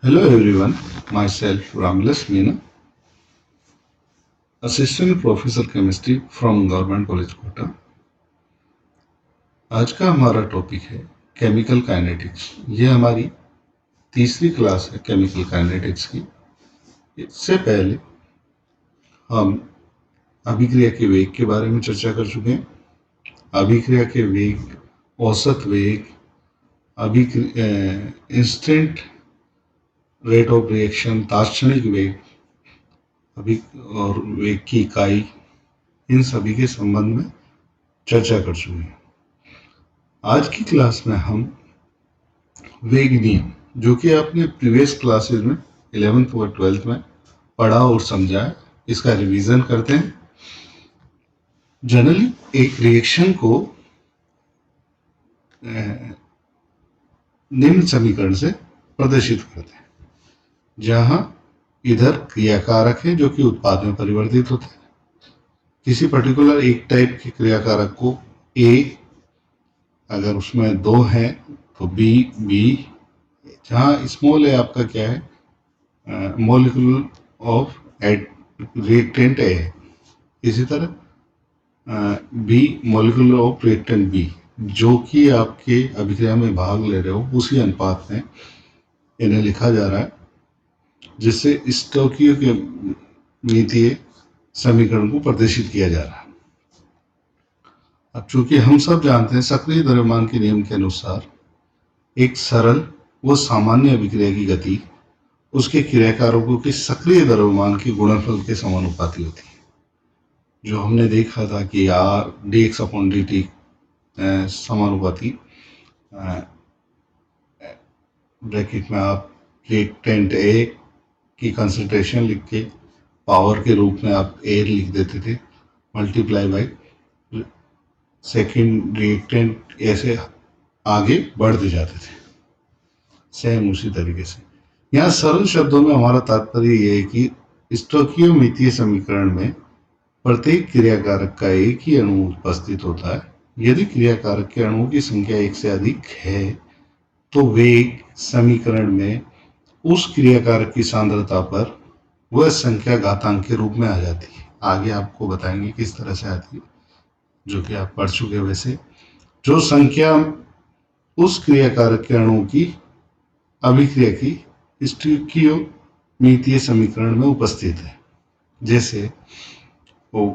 Hello everyone, myself Ramlas Meena, Assistant Professor Chemistry from Government College Kota. आज का हमारा topic है केमिकल काइनेटिक्स। ये हमारी तीसरी क्लास है केमिकल काइनेटिक्स की। इससे पहले हम अभिक्रिया के वेग के बारे में चर्चा कर चुके हैं। अभिक्रिया के वेग, औसत वेग, इंस्टेंट रेट ऑफ रिएक्शन, तात्क्षणिक वेग, अभी और वेग की इकाई, इन सभी के संबंध में चर्चा कर चुके हैं। आज की क्लास में हम वेग नियम, जो कि आपने प्रीवियस क्लासेस में 11th और 12th में पढ़ा और समझा है, इसका रिवीजन करते हैं। जनरली एक रिएक्शन को निम्न समीकरण से प्रदर्शित करते हैं, जहां इधर क्रियाकारक है जो कि उत्पाद में परिवर्तित होता है। किसी पर्टिकुलर एक टाइप के क्रियाकारक को ए, अगर उसमें दो है तो बी, जहाँ स्मॉल ए आपका क्या है, मॉलिक्यूल ऑफ रिएक्टेंट ए है। इसी तरह b molecule of reactant b, जो कि आपके अभिक्रिया में भाग ले रहे हो, उसी अनुपात में इन्हें लिखा जा रहा है, जिससे स्टोक्यो के मितीय समीकरण को प्रदर्शित किया जा रहा है। अब चूंकि हम सब जानते हैं सक्रिय द्रव्यमान के नियम के अनुसार एक सरल व सामान्य अभिक्रिया की गति उसके क्रियाकारकों के सक्रिय द्रव्यमान के गुणनफल के समानुपाती होती है। जो हमने देखा था कि R D x upon d T समानुपाती, ब्रैकेट में आप रिएक्टेंट ए की कंसंट्रेशन लिख के पावर के रूप में आप एयर लिख देते थे, मल्टीप्लाई बाई सेकेंड रिएक्टेंट, ऐसे आगे बढ़ते जाते थे। सेम उसी तरीके से यहाँ सरल शब्दों में हमारा तात्पर्य यह है कि स्टोकियोमीतीय समीकरण में प्रत्येक क्रियाकारक का एक ही अणु उपस्थित होता है। यदि क्रियाकारक के अणुओं की संख्या एक से अधिक है तो वेग समीकरण में उस क्रियाकारक की सांद्रता पर वह संख्या घातांक के रूप में आ जाती है। आगे आपको बताएंगे किस तरह से आती है, जो कि आप पढ़ चुके। वैसे जो संख्या उस क्रियाकारक के अणुओं की अभिक्रिया की स्टोकियोमीतीय समीकरण में उपस्थित है। जैसे वो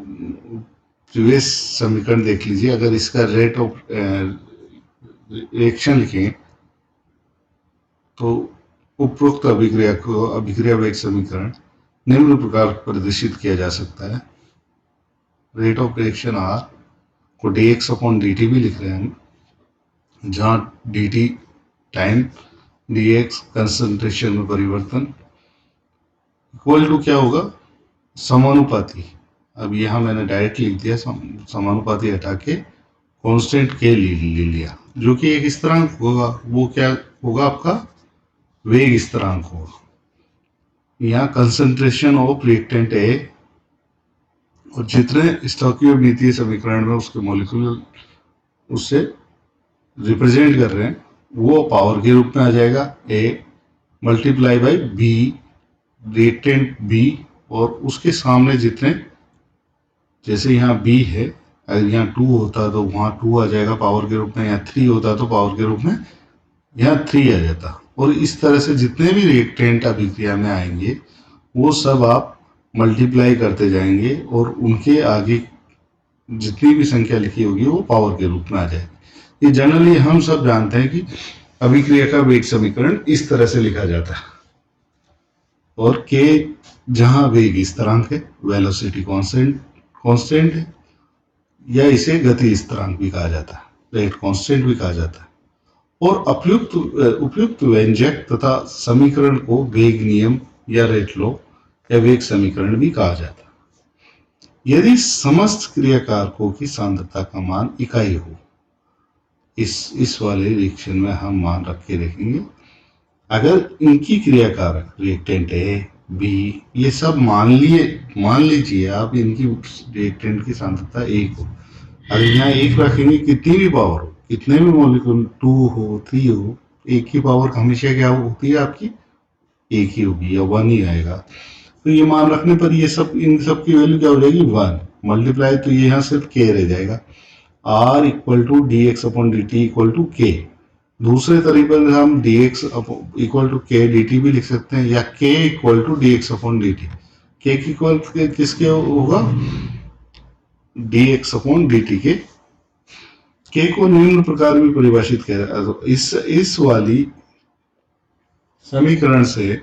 प्रीवियस समीकरण देख लीजिए, अगर इसका रेट ऑफ रिएक्शन लिखें तो उपरोक्त अभिक्रिया को अभिक्रिया वेग समीकरण निम्न प्रकार प्रदर्शित किया जा सकता है। रेट ऑफ रिएक्शन आर को D x upon d t भी लिख रहे हैं हम, जहाँ D T time, D x concentration में परिवर्तन, इक्वल टू क्या होगा, समानुपाती। अब यहाँ मैंने डायरेक्ट लिख दिया, समानुपाती हटा के कांस्टेंट के ले लिया, जो कि एक स्थिरांक होगा। वो क्या होगा, आपका वेग स्थिरांक होगा। यहाँ कंसंट्रेशन ऑफ रिएक्टेंट ए, और जितने स्टोकियोमीतीय समीकरण में उसके मॉलिक्यूल उससे रिप्रेजेंट कर रहे हैं, वो पावर के रूप में आ जाएगा A multiply by B, reactant B, और उसके सामने जितने, जैसे यहाँ बी है, अगर यहाँ 2 होता तो वहाँ 2 आ जाएगा पावर के रूप में, यहाँ 3 होता तो पावर के रूप में यहाँ 3 आ जाता। और इस तरह से जितने भी रिएक्टेंट अभिक्रिया में आएंगे वो सब आप मल्टीप्लाई करते जाएंगे, और उनके आगे जितनी भी संख्या लिखी होगी वो पावर के रूप में आ जाएगी। ये जनरली हम सब जानते हैं कि अभिक्रिया का वेग समीकरण इस तरह से लिखा जाता है। और के जहां वेग स्थिरांक है, वेलोसिटी कांस्टेंट है, या इसे गति स्थिरांक भी कहा जाता है, रेट कांस्टेंट भी कहा जाता है। और उपयुक्त व्यंजक तथा समीकरण को वेग नियम या रेट लॉ या वेग समीकरण भी कहा जाता है। यदि समस्त क्रियाकारकों की सांद्रता का मान इकाई हो, इस वाले रिएक्शन में हम मान रख के देखेंगे, अगर इनकी क्रियाकारक रिएक्टेंट ए, बी, ये सब मान लीजिए आप, इनकी रिएक्टेंट की सांद्रता 1 हो। अगर यहाँ 1 रखेंगे, कितनी भी पावर हो, कितने भी मॉलिक्यूल 2 हो 3 हो, 1 की पावर हमेशा क्या होती है आपकी एक ही होगी या 1 ही आएगा। तो ये मान रखने पर ये सब, इन सब की वैल्यू क्या हो जाएगी 1, मल्टीप्लाई तो ये यहाँ सिर्फ k रह जाएगा। r equal to d x upon d t equal to k. दूसरे तरीके से हम d x equal to k d t भी लिख सकते हैं, या k equal to d x upon d t. K की इक्वल किसके होगा, d x upon d t k. K को निम्न प्रकार भी परिभाषित किया जाए, तो इस वाली समीकरण से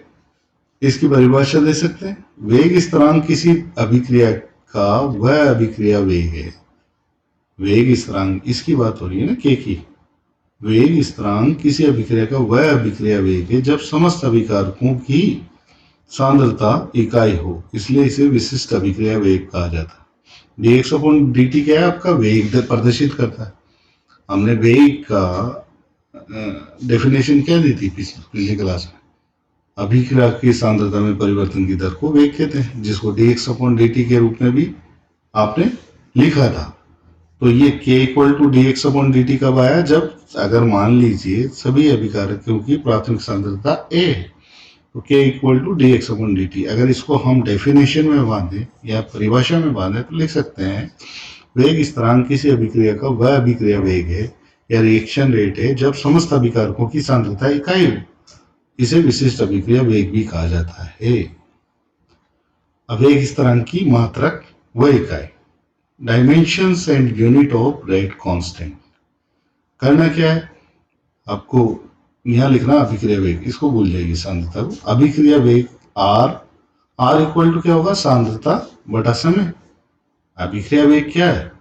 इसकी परिभाषा दे सकते हैं। वेग स्थिरांक किसी अभिक्रिया का वह अभिक्रिया वेग है। वेग स्थिरांक, इसकी बात हो रही है ना के की। वेग स्थिरांक किसी अभिक्रिया का वह अभिक्रिया वेग है जब समस्त अभिकारकों की सांद्रता इकाई हो, इसलिए इसे विशिष्ट अभिक्रिया वेग कहा जाता है। D x upon d T क्या है, आपका वेग प्रदर्शित करता है। हमने वेग का डेफिनेशन क्या दी थी पिछली क्लास में, अभिक्रिया की सांद्रता में परिवर्तन की दर को वेग कहते हैं, जिसको D x upon d t के रूप में भी आपने लिखा था। तो ये k equal to d x upon d t कब आया, जब अगर मान लीजिए सभी अभिकारकों की प्राथमिक सांद्रता a है, तो k equal to d x upon d t. अगर इसको हम डेफिनेशन में बांधे या परिभाषा में बांधे तो लिख सकते हैं वेग स्थिरांक किसी अभिक्रिया का वह अभिक्रिया वेग है या रिएक्शन रेट है जब समस्त अभिकारकों की सांद्रता इकाई हो, इसे विशिष्ट अभिक्रिया वेग भी कहा जाता है। वेग स्थिरांक की मात्रक व इकाई, dimensions and unit of rate constant. करना क्या है, आपको यहां लिखना अभिक्रिया वेग, इसको भूल जाएगी सांद्रता को। अभिक्रिया वेग आर इक्वल टू क्या होगा, सांद्रता बटा समय। अभिक्रिया वेग क्या है,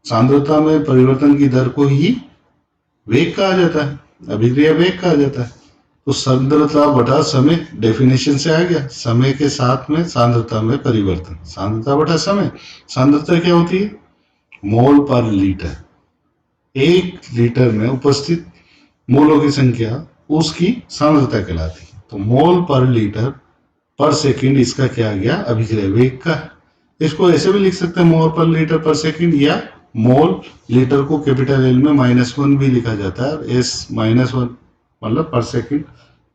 सांद्रता में परिवर्तन की दर को ही वेग कहा जाता है, अभिक्रिया वेग कहा जाता है। तो सांद्रता बटा समय डेफिनेशन से आ गया, समय के साथ में सांद्रता में परिवर्तन, सांद्रता बटा समय। सांद्रता क्या होती है, मोल पर लीटर। एक लीटर में उपस्थित मोलों की संख्या उसकी सांद्रता कहलाती है। तो मोल पर लीटर पर सेकंड इसका क्या आ गया, अभिक्रिया वेग का। इसको ऐसे भी लिख सकते हैं, मोल पर लीटर पर सेकंड, या मोल लीटर को कैपिटल एल में -1 भी लिखा जाता है, एस -1 मतलब पर सेकंड,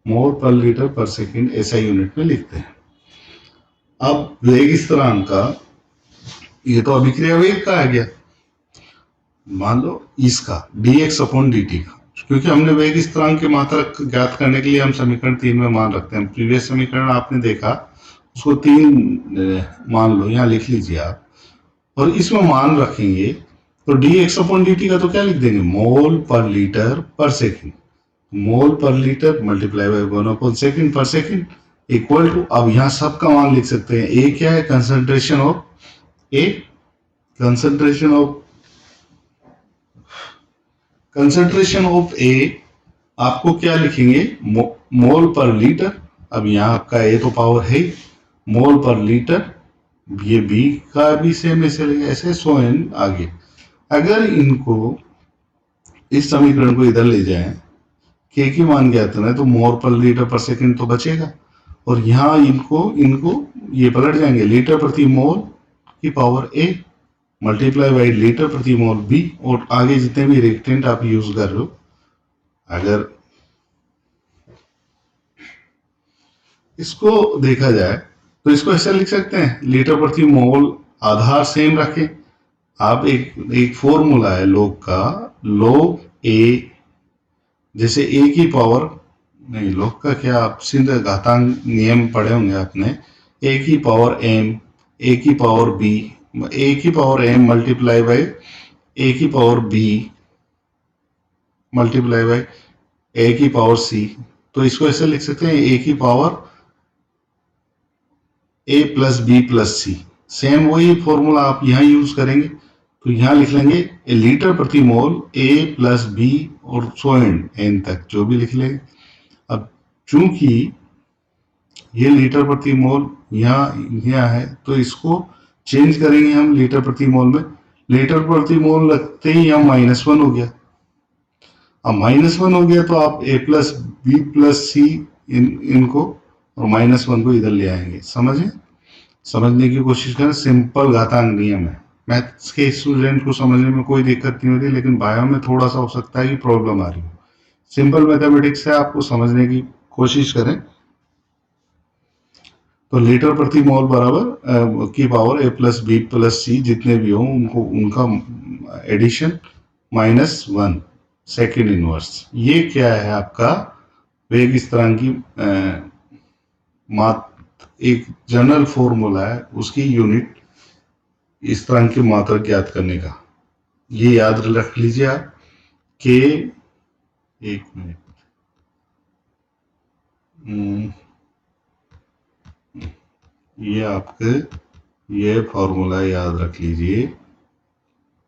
मोल पर लीटर पर सेकंड ऐसा यूनिट में लिखते हैं। अब वेग स्थिरांक का, ये तो अभिक्रिया वेग का आ गया, मान लो इसका D x upon d T का, क्योंकि हमने वेग स्थिरांक की मात्रक ज्ञात करने के लिए हम समीकरण 3 में मान रखते हैं। प्रीवियस समीकरण आपने देखा, उसको 3 मान लो, यहाँ लिख लीजिए आप, और इसमें मान रखेंगे तो D x upon d T का तो क्या लिख देंगे, मोल पर लीटर पर सेकंड। मोल पर लीटर मल्टीप्लाई बाय 1/सेकंड पर सेकंड इक्वल टू, अब यहां सबका मान लिख सकते हैं। ए क्या है, concentration of A, concentration of A आपको क्या लिखेंगे, मोल पर लीटर। अब यहाँ आपका ए तो पावर है, मोल पर लीटर, ये बी का भी सेम ऐसे लेंगे, ऐसे सो एन आगे। अगर इनको इस समीकरण को इधर ले जाएं, के की मान ज्ञात करना है, तो मोल पर लीटर पर सेकंड तो बचेगा, और यहाँ इनको ये पलट जाएंगे, लीटर प्रति मोल की power A multiply by litre प्रति मोल बी, और आगे जितने भी रिएक्टेंट आप यूज कर रहे हो, अगर इसको देखा जाए तो इसको ऐसे लिख सकते हैं, लीटर प्रति मोल आधार सेम रखें। आप एक फॉर्मूला है लोग का, लोग ए, जैसे ए की पावर नहीं, लोग का क्या, आप सीधे घातांक नियम पढ़े होंगे आपने, ए की पावर एम, ए की पावर बी, ए की पावर एम मल्टीप्लाई बाई ए की पावर बी मल्टीप्लाई बाई ए की पावर सी। तो इसको ऐसे लिख सकते हैं, ए की पावर ए प्लस बी प्लस सी। सेम वही फॉर्मूला आप यहाँ यूज करेंगे, तो यहाँ लिख लेंगे ए लीटर प्रति मोल ए प्लस बी और सो एन तक जो भी लिख लेंगे। अब चूंकि ये लीटर प्रति मोल यहाँ है, तो इसको चेंज करेंगे हम लीटर प्रति मोल में। लीटर प्रति मोल लगते ही यहाँ -1 हो गया। अब -1 हो गया तो आप a प्लस बी प्लस सी इनको और -1 को इधर ले आएंगे। समझे, समझने की कोशिश करें, सिंपल घातांक नियम है। मैथ्स के स्टूडेंट को समझने में कोई दिक्कत नहीं होती, लेकिन बायो में थोड़ा सा हो सकता है कि प्रॉब्लम आ रही हो। सिंपल मैथमेटिक्स है, आपको समझने की कोशिश करें। तो लीटर प्रति मोल बराबर की power a plus B plus C जितने भी हो उनको उनका एडिशन -1 सेकेंड इनवर्स। ये क्या है आपका वेग स्थिरांक की एक जनरल फॉर्मूला है, उसकी यूनिट स्थिरांक की मात्रा ज्ञात करने का। ये याद रख लीजिए आप के, एक मिनट, ये आपके ये फॉर्मूला याद रख लीजिए,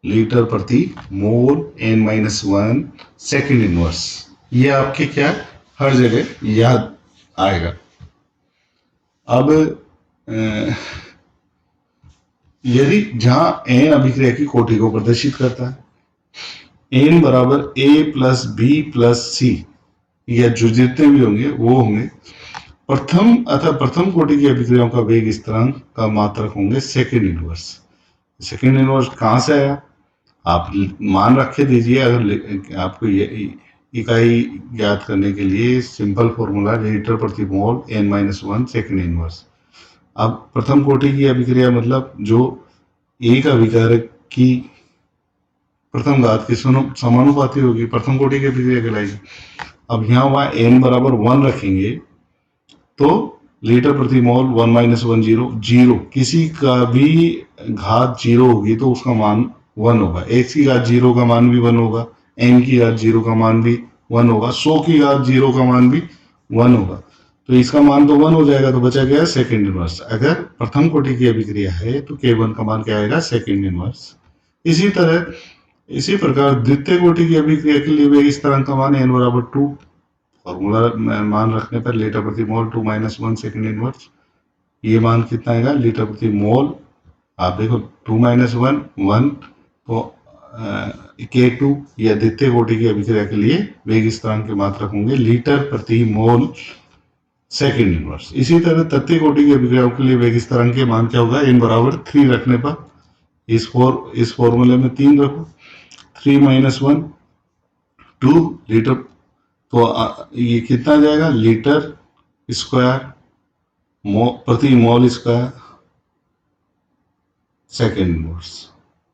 लीटर प्रति मोल n-1 सेकेंड इनवर्स। ये आपके क्या हर जगह याद आएगा। अब यदि जहां n अभिक्रिया की कोटि को प्रदर्शित करता है, n बराबर a प्लस बी प्लस सी, या जो जितने भी होंगे वो होंगे प्रथम कोटि की अभिक्रियाओं का वेग स्थिरांक का मात्रक होंगे सेकेंड इनवर्स। सेकेंड इनवर्स कहां से आया, आप मान रखे दीजिए। अगर आपको ये इकाई ज्ञात करने के लिए सिंपल फॉर्मूला लीटर प्रति मोल n-1 सेकेंड इनवर्स। अब प्रथम कोटि की अभिक्रिया मतलब जो एक अभिकारक की प्रथम घात के समानुपाती होगी, प्रथम कोटि की अभिक्रिया कहलाएगी। अब यहाँ वहां n बराबर 1 रखेंगे तो लीटर प्रति मोल 1-1 जीरो, किसी का भी घात जीरो होगी तो उसका मान 1 होगा। x की घात जीरो का मान भी 1 होगा, n की घात जीरो का मान भी 1 होगा, 100 की घात जीरो का मान भी 1 होगा। तो इसका मान तो 1 हो जाएगा, तो बचा गया सेकेंड इनवर्स। अगर प्रथम कोटि की अभिक्रिया है तो k1 का मान क्या आएगा, सेकेंड इनवर्स। इसी प्रकार द्वितीय कोटि की अभिक्रिया के लिए वेग स्थिरांक का मान n बराबर 2, फॉर्मूला मान रखने पर लीटर प्रति मोल 2-1 सेकेंड इनवर्स। ये मान कितना आएगा, लीटर प्रति मोल, आप देखो 2-1 1, तो K2 या द्वितीय कोटि की अभिक्रिया के लिए वेग स्थिरांक के मात्रक होंगे लीटर प्रति मोल सेकेंड इनवर्स। इसी तरह तृतीय कोटि की अभिक्रियाओं के लिए वेग स्थिरांक के मान क्या होगा, n बराबर 3 रखने पर इस फॉर्मूले में 3 रखो, 3-1 2 लीटर, तो ये कितना जाएगा, लीटर स्क्वायर प्रति मोल स्क्वायर सेकेंड इनवर्स।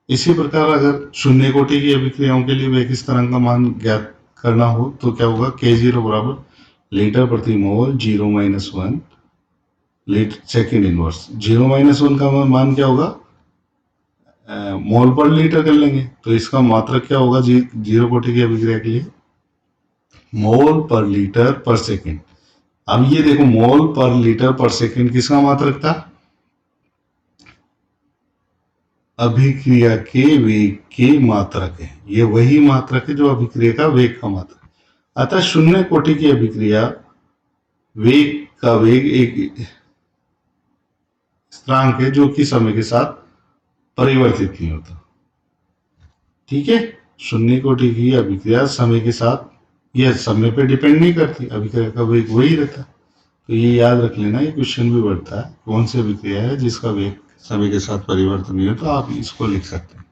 इसी प्रकार अगर शून्य कोटि की अभिक्रियाओं के लिए वेग स्थिरांक का मान ज्ञात करना हो तो क्या होगा, K0 बराबर लीटर प्रति मोल 0-1 लीटर सेकेंड इनवर्स। 0-1 का मान क्या होगा, मोल पर लीटर कर लेंगे, तो इसका मात्रक क्या होगा जीरो कोटि की अभिक्रिया के लिए, मोल पर लीटर पर सेकेंड। अब ये देखो मोल पर लीटर पर सेकेंड किसका मात्रक था, अभिक्रिया के वेग के मात्रक है। ये वही मात्रक है जो अभिक्रिया का वेग का मात्रक। अतः शून्य कोटि की अभिक्रिया वेग का वेग एक स्थिरांक है जो कि समय के साथ परिवर्तित नहीं होता। ठीक है, शून्य कोटि की अभिक्रिया समय के साथ, यह समय पे डिपेंड नहीं करती, अभिक्रिया का वेग वही रहता। तो ये याद रख लेना, ये क्वेश्चन भी बढ़ता है, कौन सी अभिक्रिया है जिसका वेग समय के साथ परिवर्तन नहीं होता, आप इसको लिख सकते हैं।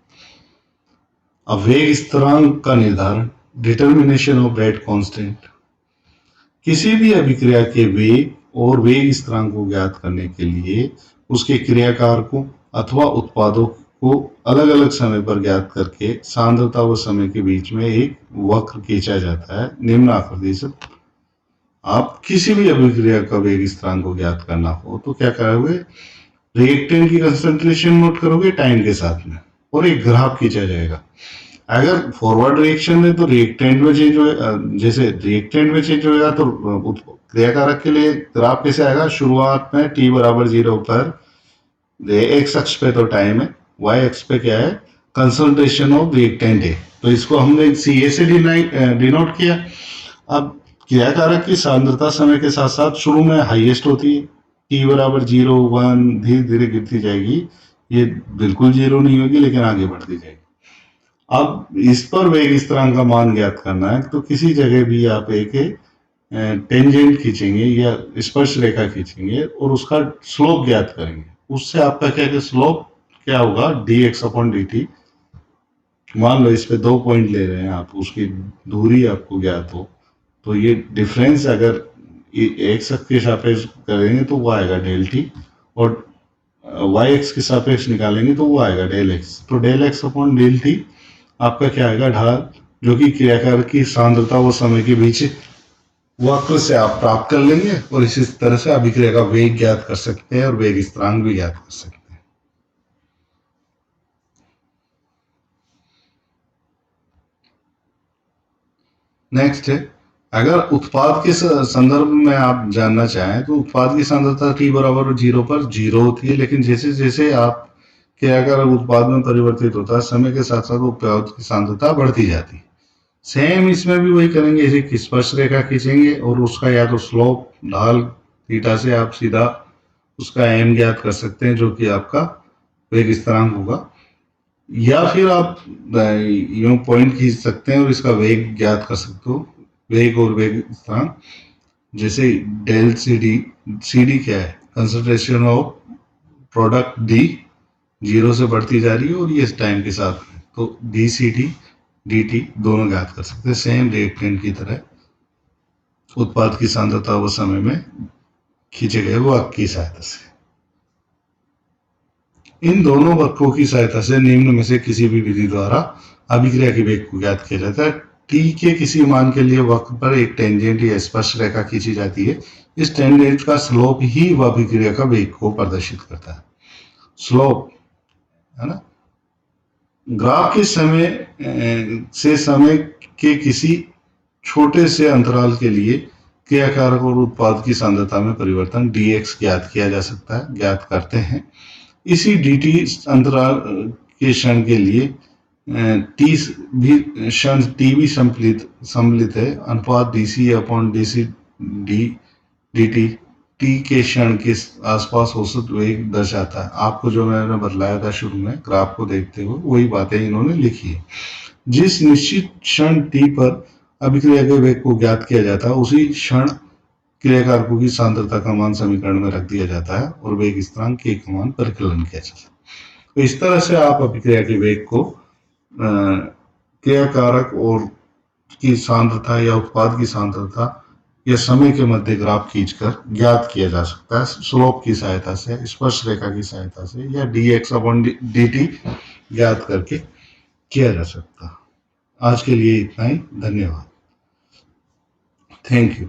अब वेग स्थिरांक का निर्धारण, डिटर्मिनेशन ऑफ रेट कांस्टेंट। किसी भी अभिक्रिया के वेग और वेग स्थिरांक को ज्ञात करने के लिए उसके क्रियाकारकों अथवा उत्पादों को अलग अलग समय पर ज्ञात करके सांद्रता व समय के बीच में एक वक्र खींचा जाता है निम्न आकृति से। आप किसी भी अभिक्रिया का वेग स्थिरांक को ज्ञात करना हो तो क्या करोगे, रिएक्टेंट की कंसंट्रेशन नोट करोगे टाइम के साथ में और एक ग्राफ खींचा जाएगा। अगर फॉरवर्ड रिएक्शन है तो रिएक्टेंट में चेंज होगा, जैसे रिएक्टेंट में चेंज होगा तो क्रियाकारक के लिए ग्राफ कैसे आएगा, शुरुआत में t बराबर 0 पर एक्स अक्ष पे तो टाइम है, वाई अक्ष पे क्या है, कंसंट्रेशन ऑफ रिएक्टेंट है, तो इसको हमने CA से डिनोट किया। अब क्रियाकारक की सांद्रता समय के साथ साथ शुरू में हाईएस्ट होती है, t बराबर 0 1 धीरे धीरे गिरती जाएगी, ये बिल्कुल जीरो नहीं होगी लेकिन आगे बढ़ती जाएगी। अब इस पर वेग स्थिरांक का मान ज्ञात करना है तो किसी जगह भी आप एक टेंजेंट खींचेंगे या स्पर्श रेखा खींचेंगे और उसका स्लोप ज्ञात करेंगे। उससे आपका क्या स्लोप क्या होगा, dx/dt। मान लो इस पे 2 पॉइंट ले रहे हैं आप, उसकी दूरी आपको ज्ञात हो तो ये डिफरेंस अगर एक्स अक्ष के सापेक्ष करेंगे तो वो आएगा डेल टी, और वाई एक्स के सापेक्ष निकालेंगे तो वो आएगा डेल एक्स। तो del x upon del t आपका क्या आएगा, ढाल, जो कि क्रियाकारक की सांद्रता व समय के बीच वक्र से आप प्राप्त कर लेंगे, और इसी तरह से अभिक्रिया का वेग ज्ञात कर सकते हैं और वेग स्थिरांक भी ज्ञात कर सकते हैं। नेक्स्ट है, अगर उत्पाद के संदर्भ में आप जानना चाहें तो उत्पाद की सांद्रता t बराबर 0 पर 0 होती है, लेकिन जैसे जैसे आप क्रियाकारक उत्पाद में परिवर्तित होता है, समय के साथ साथ उत्पाद की सांद्रता बढ़ती जाती है। सेम इसमें भी वही करेंगे, एक स्पर्श रेखा खींचेंगे और उसका या तो स्लोप ढाल थीटा से आप सीधा उसका एम ज्ञात कर सकते हैं, जो कि आपका वेग स्थिरांक होगा, या फिर आप यूं पॉइंट खींच सकते हैं और इसका वेग ज्ञात कर सकते हो, वेग और वेग स्थिरांक। जैसे डेल सी डी क्या है, कंसंट्रेशन ऑफ प्रोडक्ट डी, 0 से बढ़ती जा रही है और ये टाइम के साथ, तो डी सी डी टी दोनों ज्ञात कर सकते हैं सेम रिएक्टेंट की तरह उत्पाद की सांद्रता व समय में खींचे गए वक्र की सहायता से। इन दोनों वक्रों की सहायता से निम्न में से किसी भी विधि द्वारा अभिक्रिया के वेग को ज्ञात किया जाता है। t के किसी मान के लिए वक्र पर एक टेंजेंट या स्पर्श रेखा खींची जाती है। इस टेंजेंट का स्लोप ही वह अभिक्रिया का वेग को प्रदर्शित करता है। स्लोप है ना, ग्राफ के समय के किसी छोटे से अंतराल के लिए क्रियाकारक और उत्पाद की सांद्रता में परिवर्तन dx ज्ञात किया जा सकता है, ज्ञात करते हैं। इसी dt अंतराल के क्षण के लिए t भी क्षण t भी सम्मिलित है। अनुपात dc upon dc dt t के क्षण के आसपास औसत वेग दर्शाता है। आपको जो मैंने बतलाया था शुरू में ग्राफ को देखते हुए, वही बातें इन्होंने लिखी है। जिस निश्चित क्षण t पर अभिक्रिया के वेग को ज्ञात किया जाता है, उसी क्षण क्रियाकारकों की सांद्रता का मान समीकरण में रख दिया जाता है और वेग स्थिरांक k का मान परिकलन किया जाता है। तो इस तरह से आप अभिक्रिया के वेग को क्रियाकारक और की सांद्रता या उत्पाद की सांद्रता या समय के मध्य ग्राफ खींचकर ज्ञात किया जा सकता है, स्लोप की सहायता से, स्पर्श रेखा की सहायता से, या dx अपॉन dt ज्ञात करके किया जा सकता है। आज के लिए इतना ही, धन्यवाद, थैंक यू।